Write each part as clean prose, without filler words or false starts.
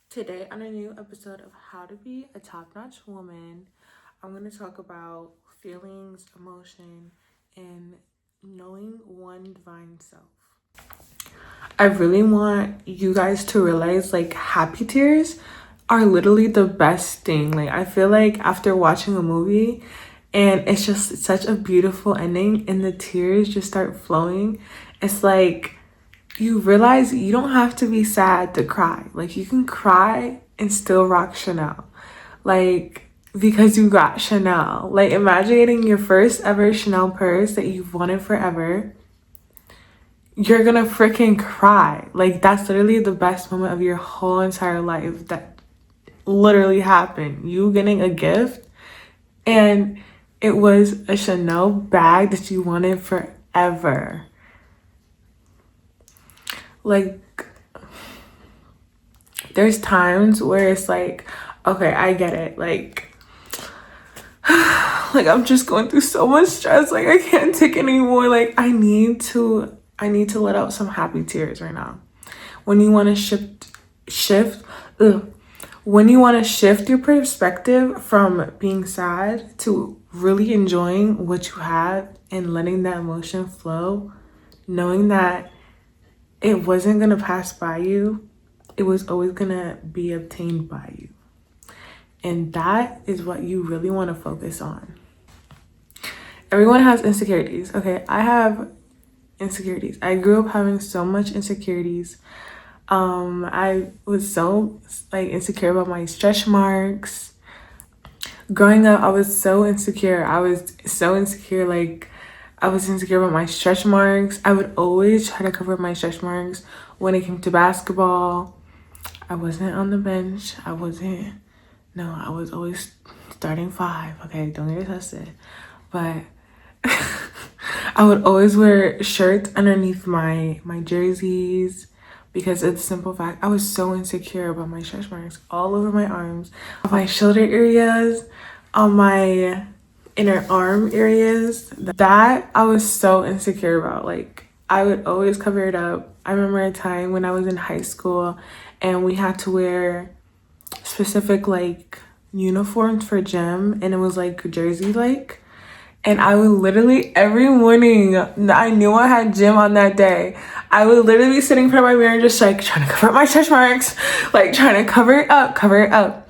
Today, on a new episode of How to Be a Top Notch Woman, I'm going to talk about feelings, emotion, and knowing one divine self. I really want you guys to realize happy tears are literally the best thing. I feel like after watching a movie and it's just such a beautiful ending and the tears just start flowing, it's like you realize you don't have to be sad to cry. You can cry and still rock Chanel. Because you got Chanel. Imagine getting your first ever Chanel purse that you've wanted forever. You're gonna freaking cry. That's literally the best moment of your whole entire life that literally happened. You getting a gift and it was a Chanel bag that you wanted forever. There's times where it's okay, I get it. I'm just going through so much stress. I can't take anymore. I need to let out some happy tears right now. When you want to when you want to shift your perspective from being sad to really enjoying what you have and letting that emotion flow, knowing that it wasn't going to pass by you, it was always going to be obtained by you. And that is what you really want to focus on. Everyone has insecurities. Okay, I have insecurities. I grew up having so much insecurities. I was so insecure about my stretch marks. Growing up, I was so insecure. I was insecure about my stretch marks. I would always try to cover my stretch marks when it came to basketball. I wasn't on the bench. I was always starting five. Okay, don't get it twisted. But I would always wear shirts underneath my jerseys because of the simple fact I was so insecure about my stretch marks all over my arms, on my shoulder areas, on my inner arm areas. That I was so insecure about. I would always cover it up. I remember a time when I was in high school and we had to wear specific uniforms for gym, and it was jersey and I would literally every morning that I knew I had gym on that day, I would literally be sitting in front of my mirror just trying to cover up my stretch marks, trying to cover it up.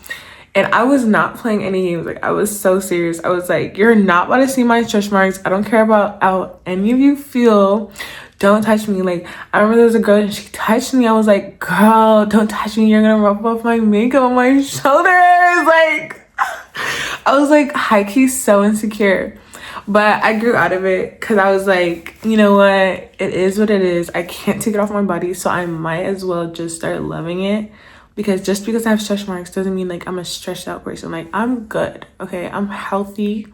And I was not playing any games. I was so serious. I was you're not about to see my stretch marks. I don't care about how any of you feel. Don't touch me. I remember there was a girl and she touched me. I was like, girl, don't touch me. You're gonna rub off my makeup on my shoulders. I was high-key so insecure. But I grew out of it because I was you know what? It is what it is. I can't take it off my body, so I might as well just start loving it. Because just because I have stretch marks doesn't mean I'm a stretched out person. I'm good, okay? I'm healthy,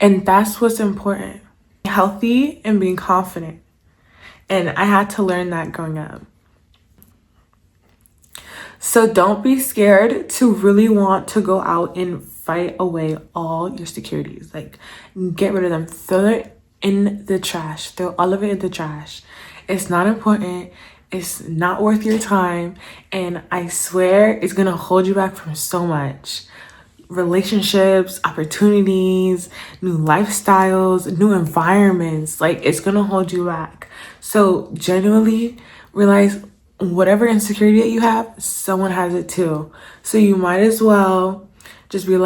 and that's what's important. Healthy and being confident. And I had to learn that growing up. So don't be scared to really want to go out and fight away all your insecurities. Get rid of them. Throw it in the trash. Throw all of it in the trash. It's not important. It's not worth your time. And I swear it's going to hold you back from so much. Relationships, opportunities, new lifestyles, new environments. It's going to hold you back. So genuinely realize whatever insecurity that you have, someone has it too. So you might as well just be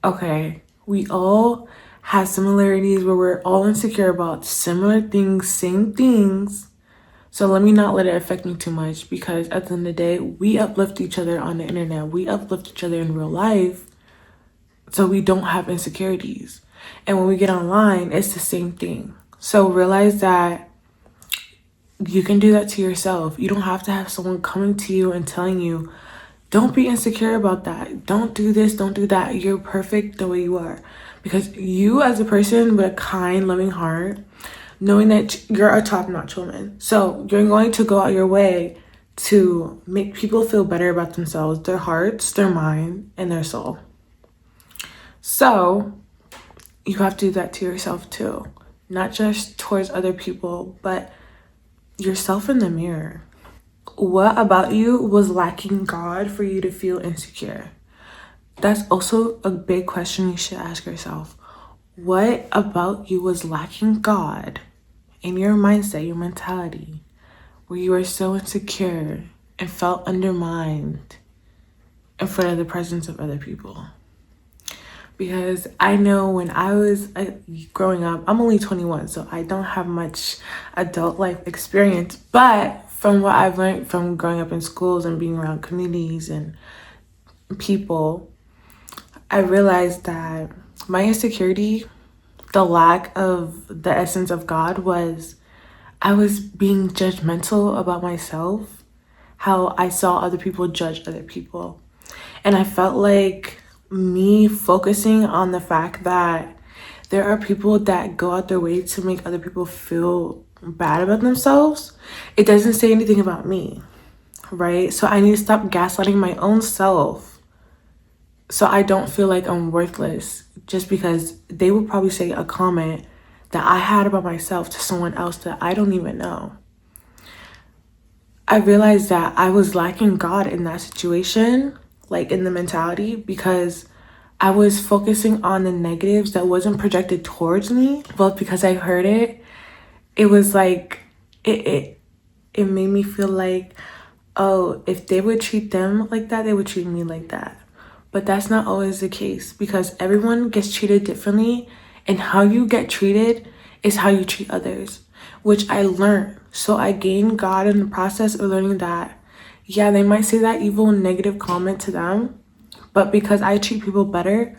okay, we all have similarities where we're all insecure about similar things, same things. So let me not let it affect me too much, because at the end of the day, we uplift each other on the internet. We uplift each other in real life, so we don't have insecurities. And when we get online, it's the same thing. So realize that you can do that to yourself. You don't have to have someone coming to you and telling you, don't be insecure about that. Don't do this, don't do that. You're perfect the way you are. Because you as a person with a kind, loving heart, knowing that you're a top-notch woman. So you're going to go out your way to make people feel better about themselves, their hearts, their mind, and their soul. So you have to do that to yourself too. Not just towards other people, but yourself in the mirror. what about you was lacking God for you to feel insecure? That's also a big question you should ask yourself. What about you was lacking God in your mindset, your mentality, where you were so insecure and felt undermined in front of the presence of other people? Because I know when I was growing up, I'm only 21, so I don't have much adult life experience. But from what I've learned from growing up in schools and being around communities and people, I realized that my insecurity, the lack of the essence of God, was I was being judgmental about myself, how I saw other people judge other people. And I felt like me focusing on the fact that there are people that go out their way to make other people feel bad about themselves, it doesn't say anything about me, right? So I need to stop gaslighting my own self so I don't feel like I'm worthless just because they will probably say a comment that I had about myself to someone else that I don't even know. I realized that I was lacking God in that situation, like in the mentality, because I was focusing on the negatives that wasn't projected towards me, but because I heard it, it was like it made me feel like, oh, if they would treat them like that, they would treat me like that. But that's not always the case, because everyone gets treated differently, and how you get treated is how you treat others, which I learned. So I gained God in the process of learning that, yeah, they might say that evil negative comment to them, but because I treat people better,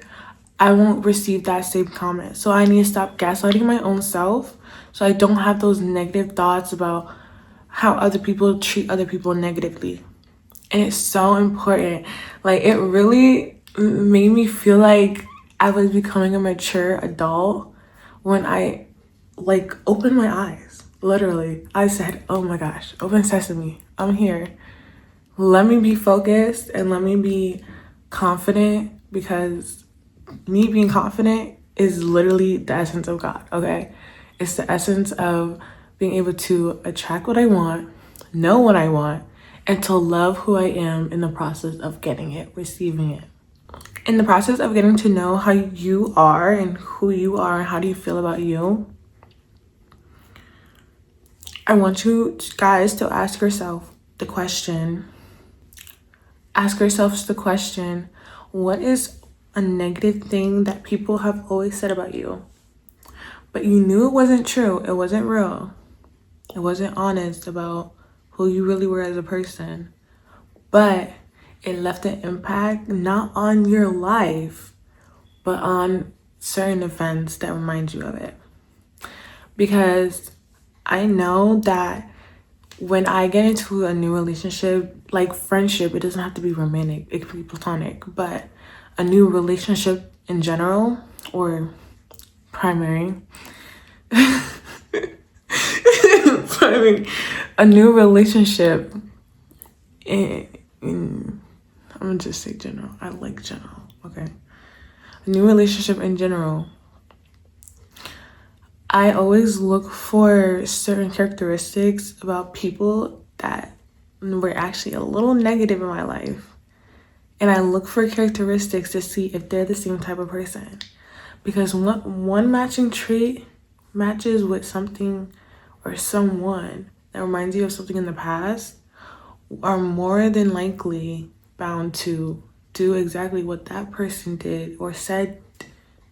I won't receive that same comment. So I need to stop gaslighting my own self so I don't have those negative thoughts about how other people treat other people negatively. And it's so important. Like, it really made me feel like I was becoming a mature adult when I like opened my eyes. Literally, I said, oh my gosh, open sesame, I'm here. Let me be focused and let me be confident, because me being confident is literally the essence of God, okay? It's the essence of being able to attract what I want, know what I want, and to love who I am in the process of getting it, receiving it. In the process of getting to know how you are and who you are and how do you feel about you, I want you guys to ask yourselves the question, what is a negative thing that people have always said about you, but you knew it wasn't true, it wasn't real, it wasn't honest about who you really were as a person, but it left an impact not on your life, but on certain events that remind you of it. Because I know that when I get into a new relationship, like friendship, it doesn't have to be romantic, it can be platonic, but a new relationship in general, or primary, a new relationship in I'm gonna just say general. I like general, okay? A new relationship in general, I always look for certain characteristics about people that were actually a little negative in my life. And I look for characteristics to see if they're the same type of person. Because one matching trait matches with something or someone that reminds you of something in the past, are more than likely bound to do exactly what that person did or said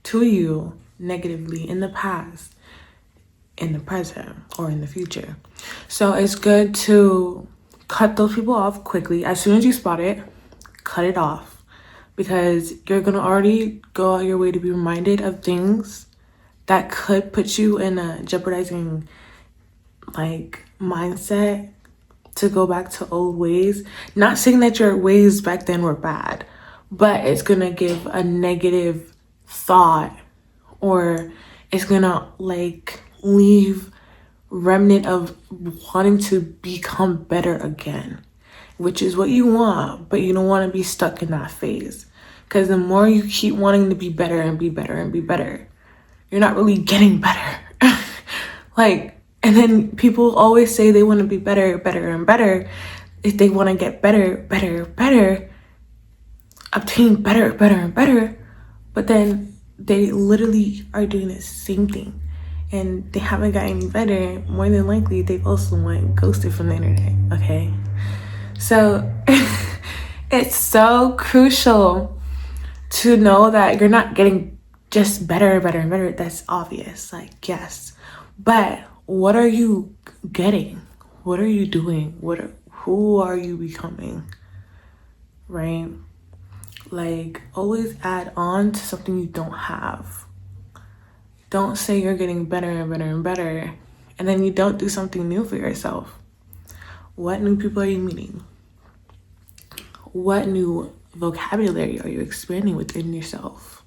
to you negatively in the past, in the present, or in the future. So it's good to cut those people off quickly. As soon as you spot it, cut it off, because you're gonna already go out your way to be reminded of things that could put you in a jeopardizing like mindset to go back to old ways. Not saying that your ways back then were bad, but it's gonna give a negative thought, or it's gonna like leave remnant of wanting to become better again, which is what you want, but you don't want to be stuck in that phase. Because the more you keep wanting to be better and be better and be better, you're not really getting better. Like, and then people always say they want to be better, better, and better. if they want to get better, obtain better, and better, but then they literally are doing the same thing and they haven't gotten any better, more than likely they've also went ghosted from the internet, okay? So it's so crucial to know that you're not getting just better and better. That's obvious, like, yes. But what are you getting? What are you doing? Who are you becoming? Right? Like, always add on to something you don't have. Don't say you're getting better and better, and then you don't do something new for yourself. What new people are you meeting? What new vocabulary are you expanding within yourself?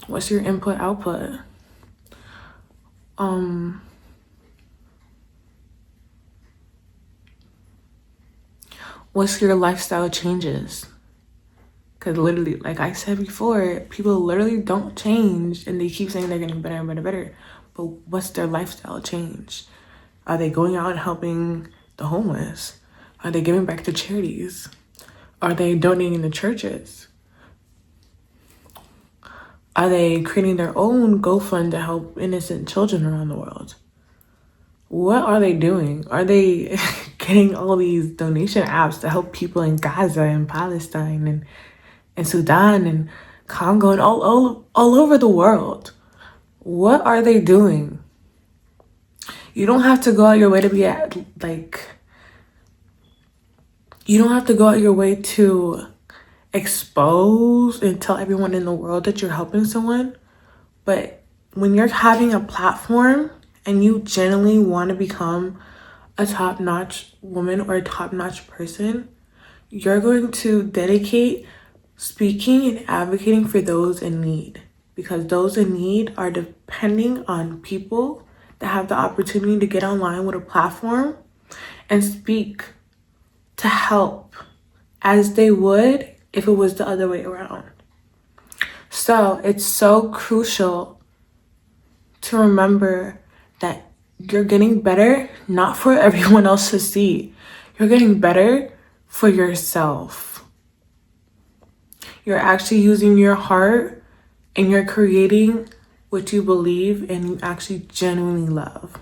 What's your input output? What's your lifestyle changes? Because literally, like I said before, people literally don't change and they keep saying they're getting better and better. But what's their lifestyle change? Are they going out and helping the homeless? Are they giving back to charities? Are they donating to churches? Are they creating their own GoFund to help innocent children around the world? What are they doing? Are they getting all these donation apps to help people in Gaza and Palestine and Sudan and Congo and all over the world? What are they doing? You don't have to go out your way to be you don't have to go out your way to expose and tell everyone in the world that you're helping someone. But when you're having a platform and you genuinely want to become a top-notch woman or a top-notch person, you're going to dedicate speaking and advocating for those in need, because those in need are depending on people that have the opportunity to get online with a platform and speak to help as they would if it was the other way around. So it's so crucial to remember that you're getting better not for everyone else to see. You're getting better for yourself. You're actually using your heart and you're creating what you believe and you actually genuinely love.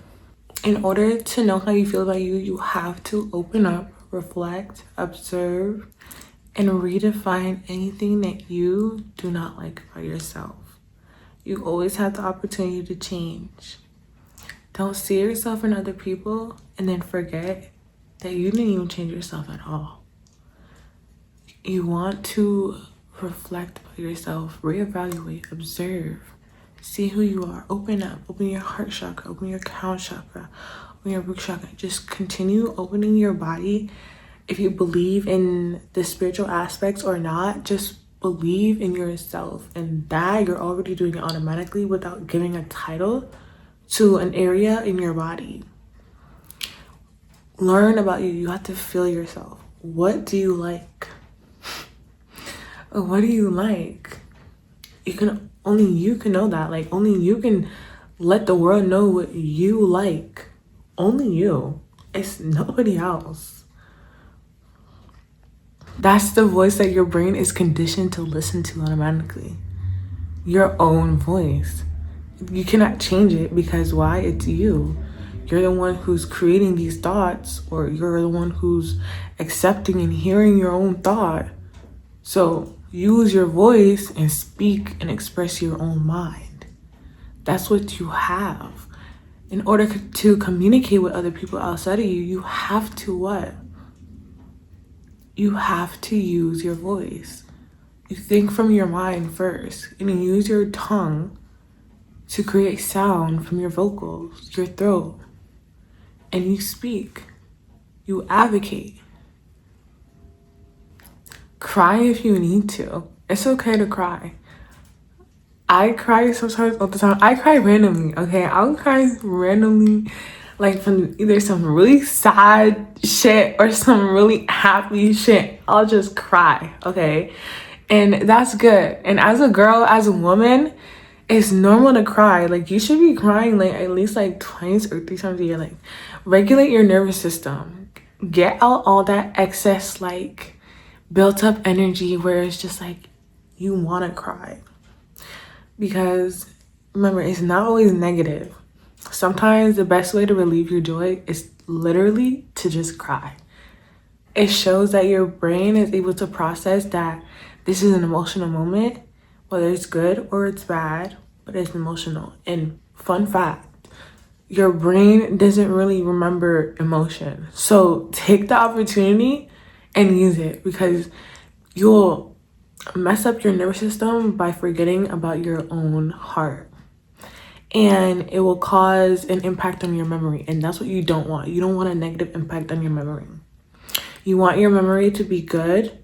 In order to know how you feel about you, you have to open up, reflect, observe, and redefine anything that you do not like about yourself. You always have the opportunity to change. Don't see yourself in other people and then forget that you didn't even change yourself at all. You want to reflect about yourself, reevaluate, observe, see who you are, open up, open your heart chakra, open your crown chakra, open your root chakra. Just continue opening your body. If you believe in the spiritual aspects or not, just believe in yourself, and that you're already doing it automatically without giving a title to an area in your body. Learn about you. You have to feel yourself. What do you like? What do you like? Only you can know that. Like, only you can let the world know what you like. Only you. It's nobody else. That's the voice that your brain is conditioned to listen to automatically. Your own voice. You cannot change it because why? It's you. You're the one who's creating these thoughts, or you're the one who's accepting and hearing your own thought. So use your voice and speak and express your own mind. That's what you have. In order to communicate with other people outside of you, you have to what? You have to use your voice. You think from your mind first, and you use your tongue to create sound from your vocals, your throat. And you speak. You advocate. Cry if you need to. It's okay to cry. I cry sometimes all the time. I cry randomly, okay? I'll cry randomly, like from either some really sad shit or some really happy shit. I'll just cry, okay? And that's good. And as a girl, as a woman, it's normal to cry. Like, you should be crying like at least like twice or 3 times a year. Like, regulate your nervous system. get out all that excess, like, built up energy where it's just like you want to cry. Because remember, it's not always negative. Sometimes the best way to relieve your joy is literally to just cry. It shows that your brain is able to process that this is an emotional moment, whether it's good or it's bad, but it's emotional. And fun fact, your brain doesn't really remember emotion. So take the opportunity and use it, because you'll mess up your nervous system by forgetting about your own heart. And it will cause an impact on your memory. And that's what you don't want. You don't want a negative impact on your memory. You want your memory to be good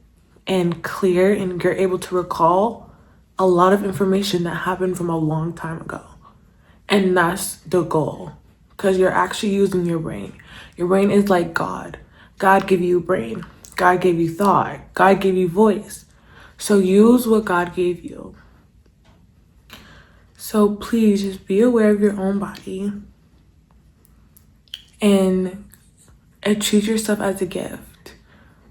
and clear, and you're able to recall a lot of information that happened from a long time ago. And that's the goal, because you're actually using your brain. Your brain is like God. God gave you a brain. God gave you thought. God gave you voice. So use what God gave you. So please just be aware of your own body and treat yourself as a gift.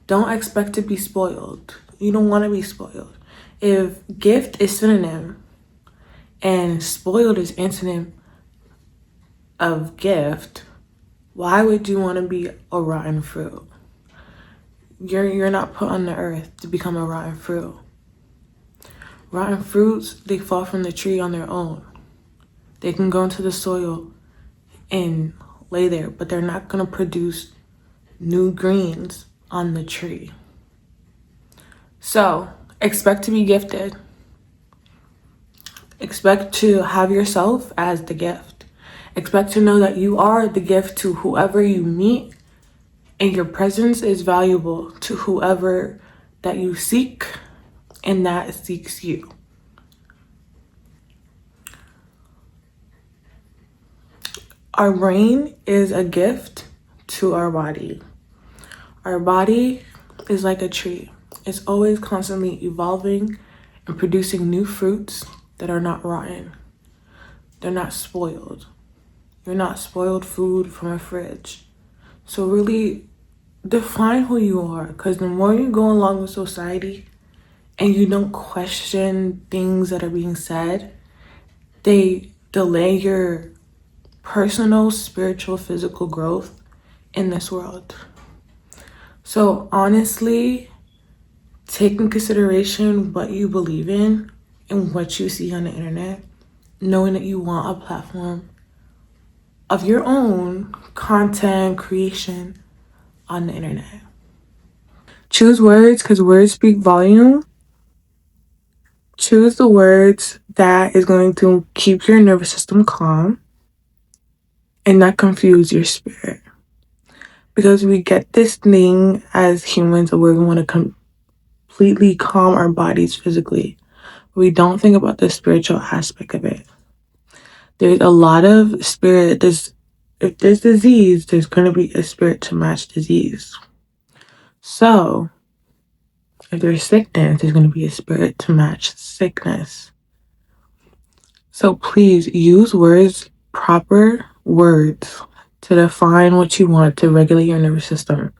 Don't expect to be spoiled. You don't want to be spoiled. If gift is synonym and spoiled is antonym of gift, why would you want to be a rotten fruit? You're not put on the earth to become a rotten fruit. Rotten fruits, they fall from the tree on their own. They can go into the soil and lay there, but they're not going to produce new greens on the tree. So expect to be gifted. Expect to have yourself as the gift. Expect to know that you are the gift to whoever you meet, and your presence is valuable to whoever that you seek and that seeks you. Our brain is a gift to our body. Our body is like a tree. It's always constantly evolving and producing new fruits that are not rotten. They're not spoiled. You're not spoiled food from a fridge. So really define who you are, because the more you go along with society and you don't question things that are being said, they delay your personal, spiritual, physical growth in this world. So honestly, take in consideration what you believe in and what you see on the internet, knowing that you want a platform of your own content creation on the internet. Choose words, because words speak volume. Choose the words that is going to keep your nervous system calm and not confuse your spirit. Because we get this thing as humans where we want to completely calm our bodies physically. We don't think about the spiritual aspect of it. There's a lot of spirit. If there's disease, there's going to be a spirit to match disease. So if there's sickness, there's going to be a spirit to match sickness. So please use proper words to define what you want to regulate your nervous system.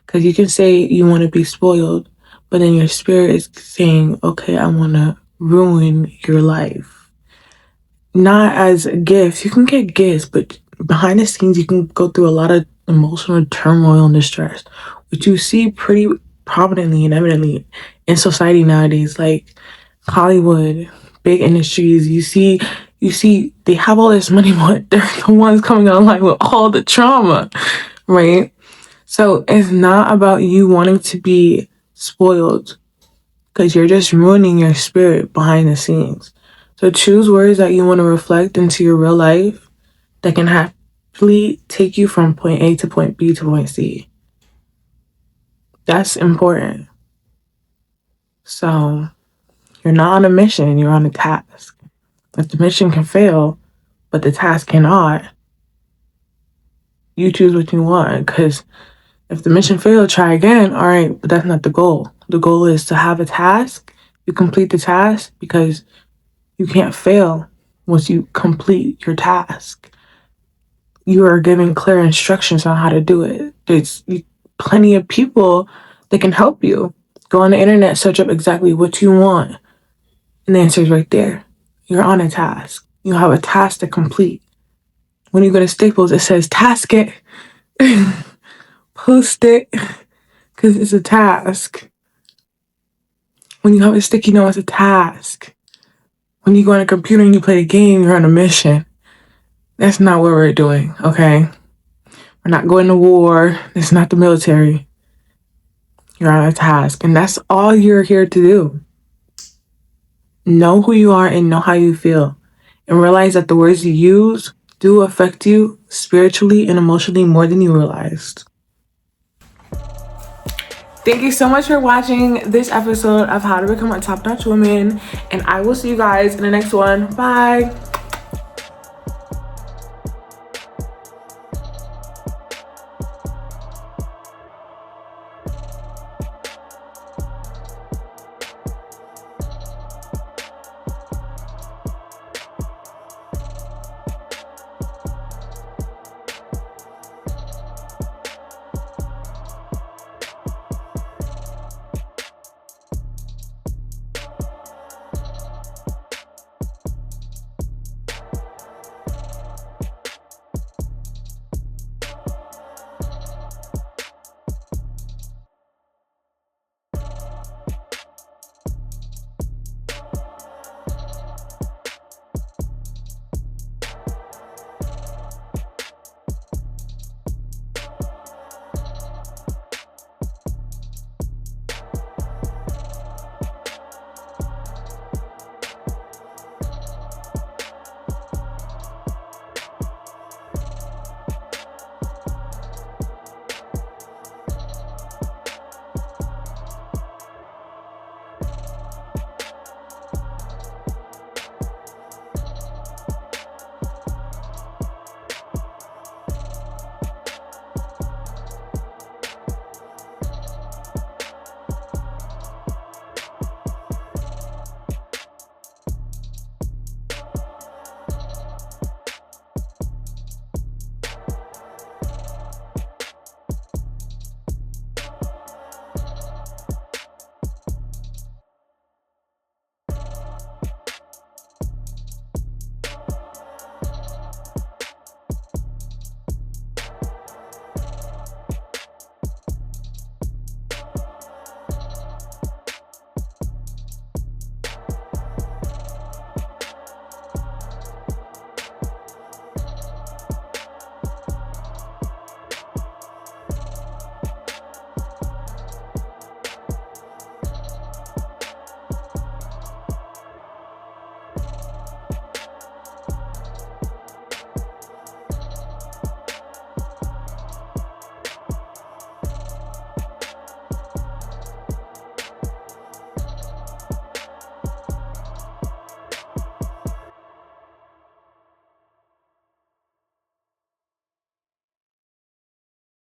Because you can say you want to be spoiled, but then your spirit is saying, okay, I want to ruin your life. Not as a gift. You can get gifts, but behind the scenes, you can go through a lot of emotional turmoil and distress, which you see pretty prominently and evidently in society nowadays, like Hollywood, big industries. You see they have all this money, but they're the ones coming online with all the trauma, right? So it's not about you wanting to be spoiled, because you're just ruining your spirit behind the scenes. So choose words that you want to reflect into your real life that can happily take you from point A to point B to point C. That's important. So you're not on a mission, you're on a task. If the mission can fail, but the task cannot, you choose what you want. Because if the mission failed, try again. All right, but that's not the goal. The goal is to have a task. You complete the task, because you can't fail once you complete your task. You are given clear instructions on how to do it. plenty of people that can help you. Go on the internet, search up exactly what you want, and the answer is right there. You're on a task. You have a task to complete. When you go to Staples, it says task it, post it, because it's a task. When you have a sticky note, it's a task. When you go on a computer and you play a game, you're on a mission. That's not what we're doing, okay? We're not going to war. It's not the military. You're on a task, and that's all you're here to do. Know who you are and know how you feel, and realize that the words you use do affect you spiritually and emotionally more than you realized. Thank you so much for watching this episode of How to Become a Top-Notch Woman, and I will see you guys in the next one. Bye.